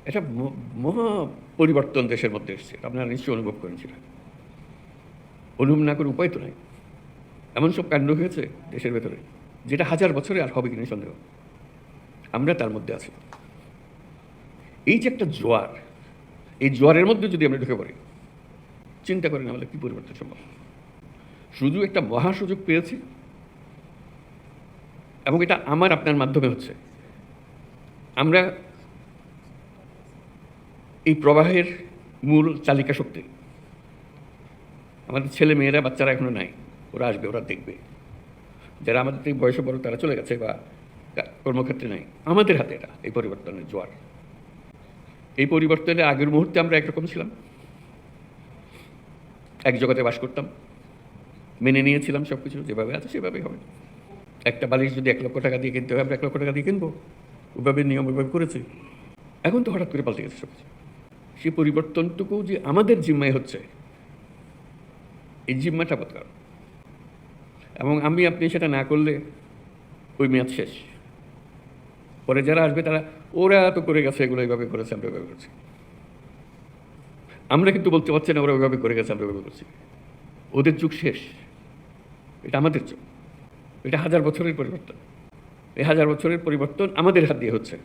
এটা মহা পরিবর্তন দেশের মধ্যে এসছে, আপনারা নিশ্চয়ই অনুভব করেন সেটা। অনুভব না করে উপায় তো নাই। এমন সব কাণ্ড হয়েছে দেশের ভেতরে যেটা 1000 বছরে আর হবে কিনা সন্দেহ। আমরা তার মধ্যে আছি। এই যে একটা জোয়ার, এই জোয়ারের মধ্যে যদি আমরা ঢুকে পড়ি, চিন্তা করেন আমাদের কী পরিবর্তন সম্ভব। শুধু একটা মহা সুযোগ পেয়েছি, এবং এটা আমার আপনার মাধ্যমে হচ্ছে। আমরা এই প্রবাহের মূল চালিকা শক্তি। আমাদের ছেলে মেয়েরা, বাচ্চারা এখনো নাই, ওরা আসবে, ওরা দেখবে। যারা আমাদের থেকে বয়সে বড় তারা চলে গেছে বা কর্মক্ষেত্রে নাই, আমাদের হাতে এটা, এই পরিবর্তনের জোয়ার। এই পরিবর্তনের আগের মুহূর্তে আমরা একরকম ছিলাম, এক জগতে বাস করতাম, মেনে নিয়েছিলাম সব কিছু যেভাবে আছে সেভাবেই হবে। একটা বালিশ যদি 1 লক্ষ টাকা দিয়ে কিনতে হয়, আমরা 1 লক্ষ টাকা দিয়ে কিনবো, ওইভাবে নিয়ম ওইভাবে করেছি। এখন তো হঠাৎ করে পাল্টে গেছে সব কিছু। সেই পরিবর্তনটুকু যে আমাদের জিম্মায় হচ্ছে, এই জিম্মাটা বদকার। এবং আপনি সেটা না করলে ওই মেয়াদ শেষ। পরে যারা আসবে তারা, ওরা তো করে গেছে, এগুলো এইভাবে করেছে, আমরা ওইভাবে করছি। আমরা কিন্তু বলতে পারছি না ওরা ওইভাবে করে গেছে, আমরা ওইভাবে করছি। ওদের যুগ শেষ, এটা আমাদের যুগ। এটা 1000 বছরের পরিবর্তন। এই 1000 বছরের পরিবর্তন আমাদের হাত দিয়ে হচ্ছে।